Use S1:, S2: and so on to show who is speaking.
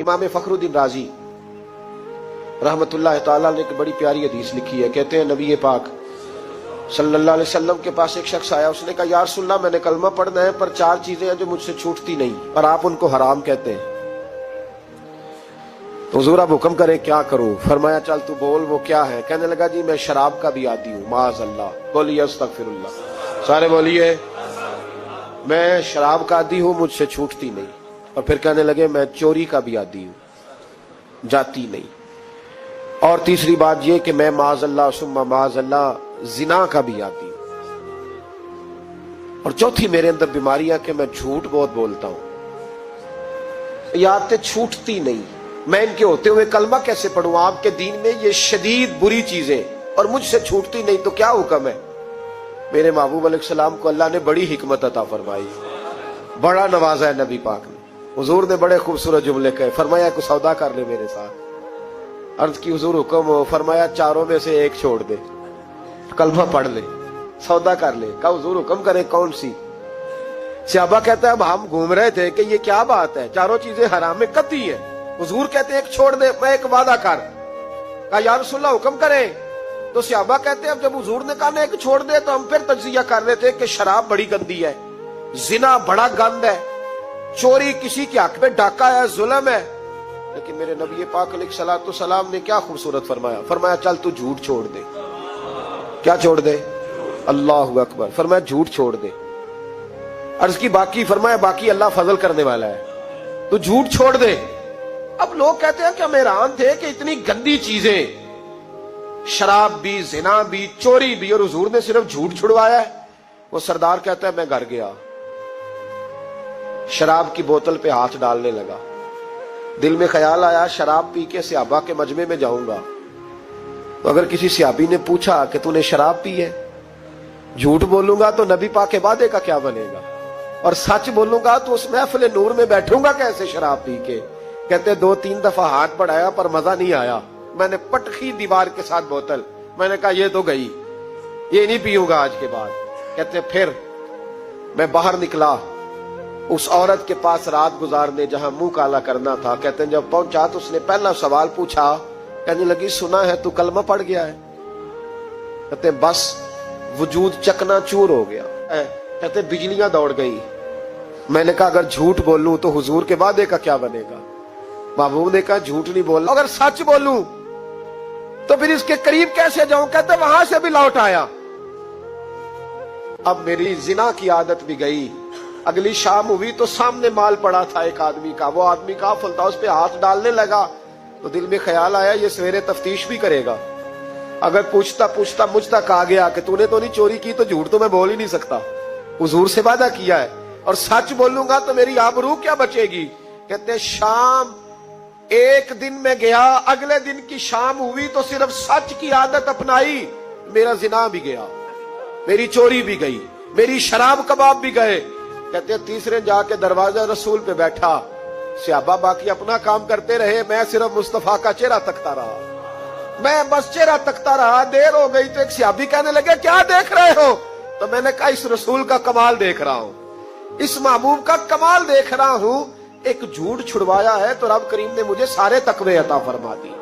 S1: इमाम फखरुद्दीन राजी रहमतुल्लाह ताला ने एक बड़ी प्यारी हदीस लिखी है। कहते हैं नबी पाक सल्लल्लाहु अलैहि वसल्लम के पास एक शख्स आया, उसने कहा या रसूलल्लाह मैंने कलमा पढ़ना है पर 4 चीजें हैं जो मुझसे छूटती नहीं और आप उनको हराम कहते हैं, तो हुजूर आप हुक्म करें क्या करूं? फरमाया चल तू बोल वो क्या है? कहने लगा जी मैं शराब का भी आदी हूं। माज़अल्लाह, बोलिए अस्तगफिरुल्लाह, सारे बोलिए मैं शराब का आदी हूं, मुझसे छूटती नहीं। और फिर कहने लगे मैं चोरी का भी आदी हूं, जाती नहीं। और तीसरी बात यह कि मैं माज़अल्लाह सुम्मा माज़अल्लाह जिना का भी आदी हूं। और चौथी मेरे अंदर बीमारियां कि मैं झूठ बहुत बोलता हूं, ये आदतें छूटती नहीं। मैं इनके होते हुए कलमा कैसे पढ़ूं? आपके दीन में ये शदीद बुरी चीजें और मुझसे छूटती नहीं, तो क्या हुक्म है? मेरे महबूब अलैहिस्सलाम को अल्लाह ने बड़ी हिकमत अता फरमाई, बड़ा नवाजा है नबी पाक ने। हुजूर ने बड़े खूबसूरत जुमले कहे, फरमाया कुछ सौदा कर ले मेरे साथ। अर्ज की हुजूर हुक्म हो? फरमाया चारों में से एक छोड़ दे, कलमा पढ़ ले, सौदा कर ले। कहा हुजूर हुक्म करे कौन सी? सहाबा कहता है अब हम घूम रहे थे कि ये क्या बात है, चारों चीजें हराम में कतई है। हुजूर कहते एक छोड़ दे, मैं एक वादा कर। कहा या रसूलल्लाह हुक्म करे? तो सहाबा कहते हैं अब जब हुजूर ने कहा ना एक छोड़ दे, तो हम फिर तज्जिया कर रहे थे कि शराब बड़ी गंदी है, जिना बड़ा गंद है, चोरी किसी के हक में डाका है, जुल्म है। लेकिन मेरे नबी पाक अलैहिस्सलाम ने क्या खूबसूरत फरमाया, फरमाया चल तू झूठ छोड़ दे। क्या छोड़ दे? अल्लाहु अकबर। फरमाया झूठ छोड़ दे। अर्ज की बाकी? फरमाया बाकी अल्लाह फजल करने वाला है, तू झूठ छोड़ दे। अब लोग कहते हैं कि हम हैरान थे कि इतनी गंदी चीजें, शराब भी, जिना भी, चोरी भी, और हुजूर ने सिर्फ झूठ छुड़वाया है। वो सरदार कहता है मैं घर गया, शराब की बोतल पे हाथ डालने लगा। दिल में ख्याल आया शराब पी के सहाबा के मजमे में जाऊंगा, तो अगर किसी सहाबी ने पूछा कि तूने शराब पी है, झूठ बोलूंगा तो नबी पाक के वादे का क्या बनेगा, और सच बोलूंगा तो उस महफिल नूर में बैठूंगा कैसे शराब पी के? कहते 2-3 दफा हाथ बढ़ाया पर मजा नहीं आया, मैंने पटखी दीवार के साथ बोतल, मैंने कहा ये तो गई, ये नहीं पीऊंगा आज के बाद। कहते फिर मैं बाहर निकला उस औरत के पास रात गुजारने जहां मुंह काला करना था। कहते जब पहुंचा तो उसने पहला सवाल पूछा, कहने लगी सुना है तू कलमा पढ़ गया है? कहते बस वजूद चकनाचूर हो गया। कहते बिजलियां दौड़ गई। मैंने कहा अगर झूठ बोलूं तो हुजूर के वादे का क्या बनेगा? महबूब ने कहा झूठ नहीं बोलना, अगर सच बोलूं तो फिर इसके करीब कैसे जाऊं? कहते वहां से भी लौट आया। अब मेरी जिना की आदत भी गई। अगली शाम हुई तो सामने माल पड़ा था एक आदमी का, वो आदमी का फलता उस पे हाथ डालने लगा, तो दिल में ख्याल आया ये सवेरे तफ्तीश भी करेगा, अगर पूछता पूछता मुझ तक आ गया कि तूने तो नहीं चोरी की, तो झूठ तो मैं बोल ही नहीं सकता, हुजूर से वादा किया है, और सच बोलूंगा तो मेरी आबरू क्या बचेगी। कहते शाम एक दिन में गया, अगले दिन की शाम हुई तो सिर्फ सच की आदत अपनाई, मेरा जिना भी गया, मेरी चोरी भी गई, मेरी शराब कबाब भी गए। कहते तीसरे जाके दरवाजा रसूल पे बैठा, सहाबा बाकी अपना काम करते रहे, मैं सिर्फ मुस्तफा का चेहरा तकता रहा, मैं बस चेहरा तकता रहा। देर हो गई तो एक सहाबी कहने लगे क्या देख रहे हो? तो मैंने कहा इस रसूल का कमाल देख रहा हूं, इस महबूब का कमाल देख रहा हूं। एक झूठ छुड़वाया है तो रब करीम ने मुझे सारे तकवे अता फरमा दी।